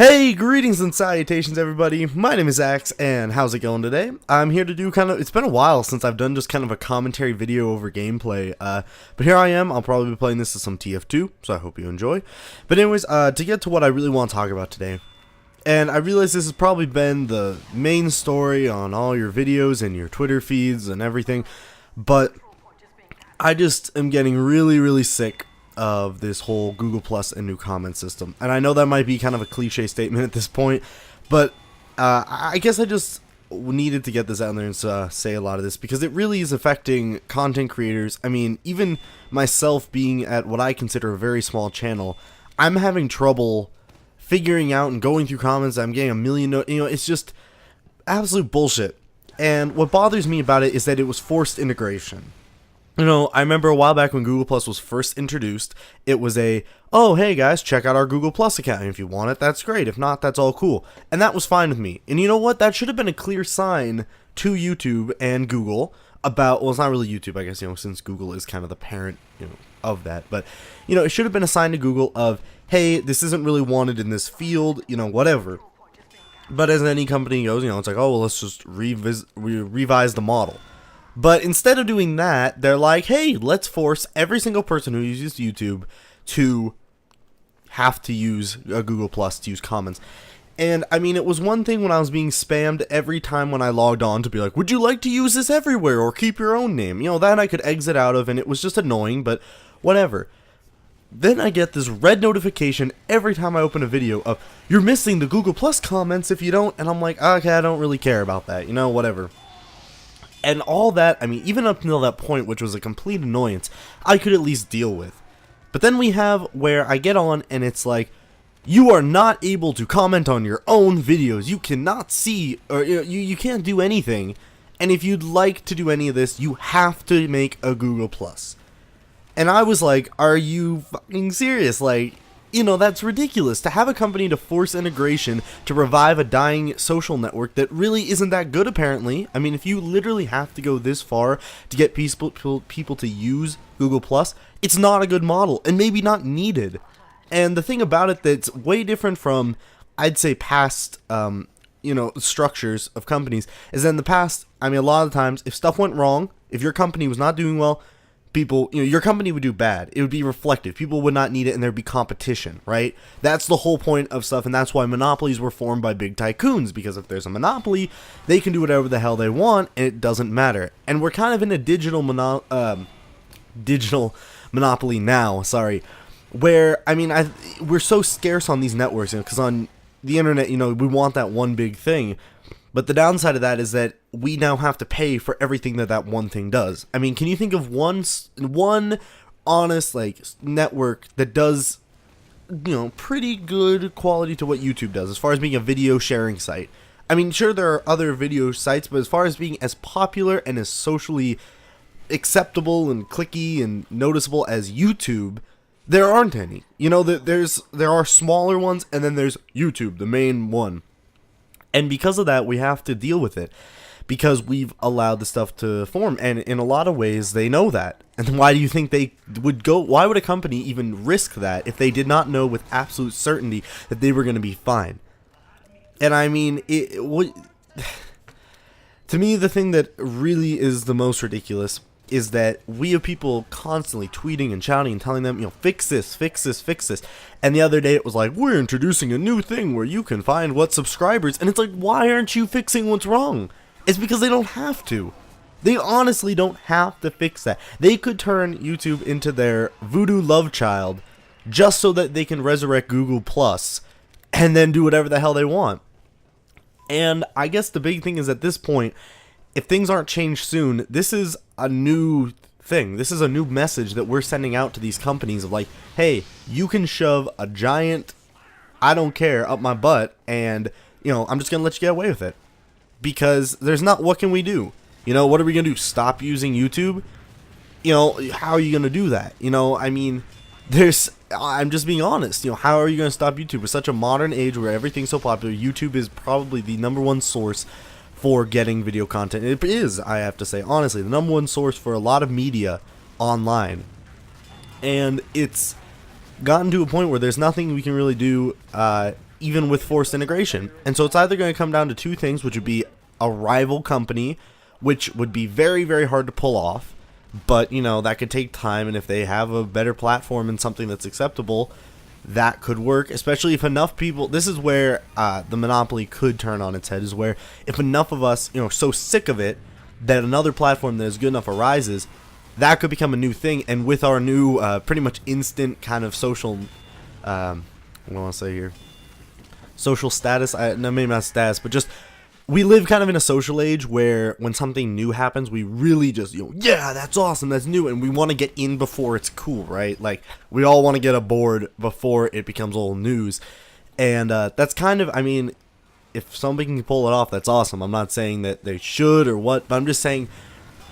Hey, greetings and salutations everybody, my name is Axe, and how's it going today? I'm here to do it's been a while since I've done just kind of a commentary video over gameplay, but here I am. I'll probably be playing this as some TF2, so I hope you enjoy. But anyways, to get to what I really want to talk about today, and I realize this has probably been the main story on all your videos and your Twitter feeds and everything, but I just am getting really sick of this whole Google Plus and new comment system. And I know that might be kind of a cliche statement at this point, but I guess I just needed to get this out there and say a lot of this because it really is affecting content creators. I mean, even myself being at what I consider a very small channel, I'm having trouble figuring out and going through comments. I'm getting a million it's just absolute bullshit. And what bothers me about it is that it was forced integration. You know, I remember a while back when Google Plus was first introduced, it was oh, hey guys, check out our Google Plus account. And if you want it, that's great. If not, that's all cool. And that was fine with me. And you know what? That should have been a clear sign to YouTube and Google about, well, it's not really YouTube, I guess, since Google is kind of the parent, of that. But, it should have been a sign to Google of, hey, this isn't really wanted in this field, whatever. But as any company goes, it's like, oh, well, let's just revise the model. But instead of doing that, they're like, hey, let's force every single person who uses YouTube to have to use a Google Plus to use comments. And, I mean, it was one thing when I was being spammed every time when I logged on to be like, would you like to use this everywhere or keep your own name? That I could exit out of, and it was just annoying, but whatever. Then I get this red notification every time I open a video of, you're missing the Google Plus comments if you don't, and I'm like, okay, I don't really care about that, whatever. And all that, I mean, even up until that point, which was a complete annoyance, I could at least deal with. But then we have where I get on and it's like, you are not able to comment on your own videos. You cannot see, or you can't do anything. And if you'd like to do any of this, you have to make a Google Plus. And I was like, are you fucking serious? Like, that's ridiculous. To have a company to force integration to revive a dying social network that really isn't that good, apparently. I mean, if you literally have to go this far to get people to use Google Plus, it's not a good model and maybe not needed. And the thing about it that's way different from, I'd say, past, structures of companies is that in the past, I mean, a lot of the times, if stuff went wrong, if your company was not doing well, people, your company would do bad. It would be reflective. People would not need it, and there'd be competition, right? That's the whole point of stuff, and that's why monopolies were formed by big tycoons, because if there's a monopoly, they can do whatever the hell they want, and it doesn't matter. And we're kind of in a digital monopoly now, where, I mean, we're so scarce on these networks, because on the internet, we want that one big thing. But the downside of that is that we now have to pay for everything that one thing does. I mean, can you think of one honest, network that does, pretty good quality to what YouTube does as far as being a video sharing site? I mean, sure, there are other video sites, but as far as being as popular and as socially acceptable and clicky and noticeable as YouTube, there aren't any. There are smaller ones, and then there's YouTube, the main one. And because of that, we have to deal with it because we've allowed the stuff to form. And in a lot of ways, they know that. And why do you think they would go? Why would a company even risk that if they did not know with absolute certainty that they were going to be fine? And I mean, to me, the thing that really is the most ridiculous is that we have people constantly tweeting and shouting and telling them, fix this, fix this, fix this. And the other day it was like, we're introducing a new thing where you can find what subscribers. And it's like, why aren't you fixing what's wrong? It's because they don't have to. They honestly don't have to fix that. They could turn YouTube into their voodoo love child just so that they can resurrect Google Plus and then do whatever the hell they want. And I guess the big thing is at this point, if things aren't changed soon, this is a new thing. This is a new message that we're sending out to these companies of like, hey, you can shove a giant I don't care up my butt and, I'm just going to let you get away with it. Because there's not, what can we do? What are we going to do? Stop using YouTube? How are you going to do that? I mean, I'm just being honest. How are you going to stop YouTube? With such a modern age where everything's so popular, YouTube is probably the #1 source for getting video content. It is, I have to say, honestly, the #1 source for a lot of media online. And it's gotten to a point where there's nothing we can really do even with forced integration. And so it's either going to come down to two things, which would be a rival company, which would be very, very hard to pull off, but, you know, that could take time, and if they have a better platform and something that's acceptable, that could work, especially if enough people, this is where the monopoly could turn on its head, is where if enough of us, you know, so sick of it that another platform that is good enough arises, that could become a new thing. And with our new pretty much instant kind of social, what do I want to say here, social status, no, maybe not status, but just we live kind of in a social age where when something new happens, we really just, you know, yeah, that's awesome, that's new, and we want to get in before it's cool, right? Like, we all want to get aboard before it becomes old news. And that's kind of, I mean, if somebody can pull it off, that's awesome. I'm not saying that they should or what, but I'm just saying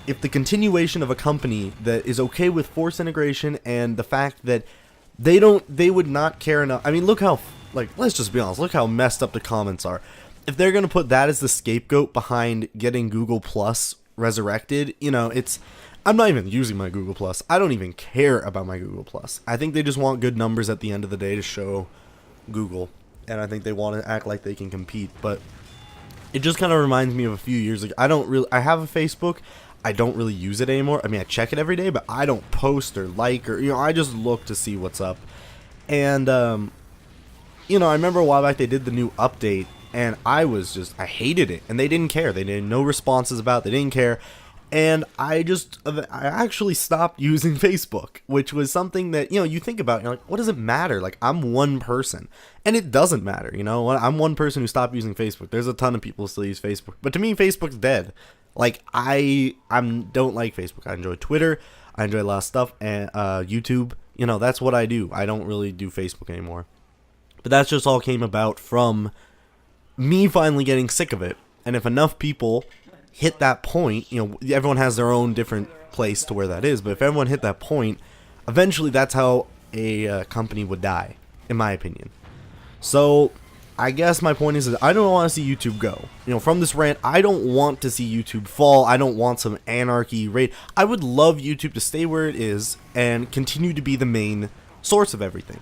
if the continuation of a company that is okay with forced integration and the fact that they would not care enough. I mean, look how, like, let's just be honest, look how messed up the comments are. If they're going to put that as the scapegoat behind getting Google Plus resurrected, you know, I'm not even using my Google Plus. I don't even care about my Google Plus. I think they just want good numbers at the end of the day to show Google, and I think they want to act like they can compete. But it just kind of reminds me of a few years ago. I have a Facebook. I don't really use it anymore. I mean, I check it every day, but I don't post or like, or, you know, I just look to see what's up. And, you know, I remember a while back they did the new update, and I hated it, and they didn't care. They did no responses about it. They didn't care. And I actually stopped using Facebook, which was something that, you know, you think about, you're like, what does it matter? Like, I'm one person, and it doesn't matter, you know? I'm one person who stopped using Facebook. There's a ton of people who still use Facebook, but to me, Facebook's dead. Like, I don't like Facebook. I enjoy Twitter. I enjoy a lot of stuff, and YouTube. You know, that's what I do. I don't really do Facebook anymore. But that's just all came about from me finally getting sick of it. And if enough people hit that point, you know, everyone has their own different place to where that is, but if everyone hit that point, eventually that's how a company would die, in my opinion. So I guess my point is that I don't want to see YouTube go. You know, from this rant, I don't want to see YouTube fall. I don't want some anarchy raid. I would love YouTube to stay where it is and continue to be the main source of everything.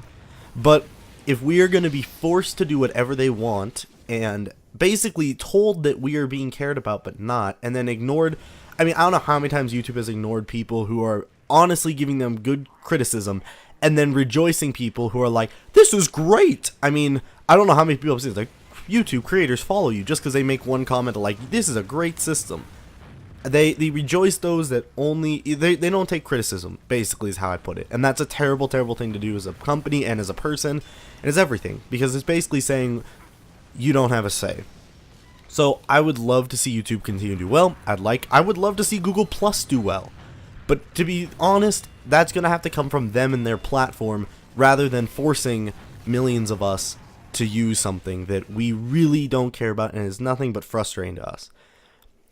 But if we are going to be forced to do whatever they want and basically told that we are being cared about but not, and then ignored, I mean, I don't know how many times YouTube has ignored people who are honestly giving them good criticism, and then rejoicing people who are like, this is great. I mean, I don't know how many people have seen, like, YouTube creators follow you just because they make one comment like, this is a great system. They rejoice those that only, they don't take criticism, basically is how I put it. And that's a terrible, terrible thing to do as a company and as a person, and as everything, because it's basically saying you don't have a say. So I would love to see YouTube continue to do well. I would love to see Google Plus do well. But to be honest, that's going to have to come from them and their platform rather than forcing millions of us to use something that we really don't care about and is nothing but frustrating to us.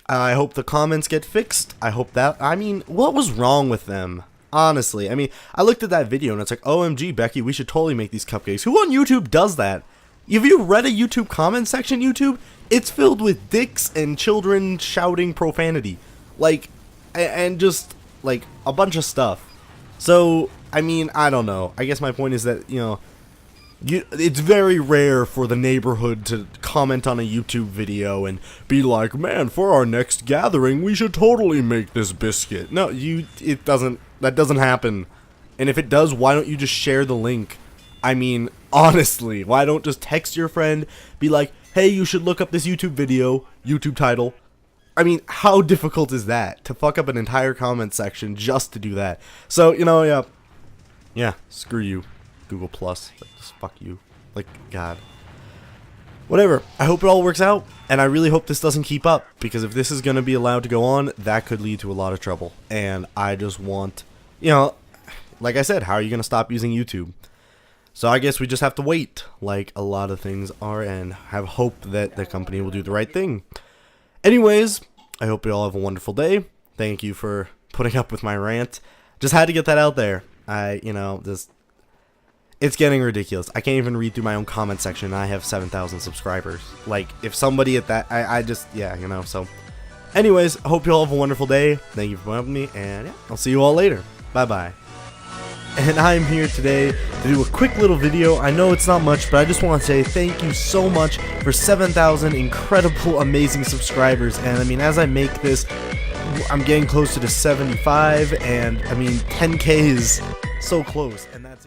I hope the comments get fixed. I hope that, I mean, what was wrong with them? Honestly, I mean, I looked at that video and it's like, OMG, Becky, we should totally make these cupcakes. Who on YouTube does that? Have you read a YouTube comment section, YouTube? It's filled with dicks and children shouting profanity. Like, and just, like, a bunch of stuff. So, I mean, I don't know. I guess my point is that, you know, it's very rare for the neighborhood to comment on a YouTube video and be like, man, for our next gathering, we should totally make this biscuit. No, that doesn't happen. And if it does, why don't you just share the link? I mean, honestly, why don't just text your friend, be like, hey, you should look up this YouTube video, YouTube title. I mean, how difficult is that? To fuck up an entire comment section just to do that. So, you know, yeah, screw you, Google Plus. Like, just fuck you. Like, God. Whatever. I hope it all works out, and I really hope this doesn't keep up, because if this is going to be allowed to go on, that could lead to a lot of trouble. And I just want, you know, like I said, how are you going to stop using YouTube? So I guess we just have to wait, like a lot of things are, and have hope that the company will do the right thing. Anyways, I hope you all have a wonderful day. Thank you for putting up with my rant. Just had to get that out there. It's getting ridiculous. I can't even read through my own comment section. I have 7,000 subscribers. Like, if somebody at that, I just, yeah, you know, so. Anyways, I hope you all have a wonderful day. Thank you for having me, and yeah, I'll see you all later. Bye-bye. and I'm here today to do a quick little video. I know it's not much, but I just want to say thank you so much for 7,000 incredible, amazing subscribers. And I mean, as I make this, I'm getting closer to 75, and I mean, 10K is so close, and that's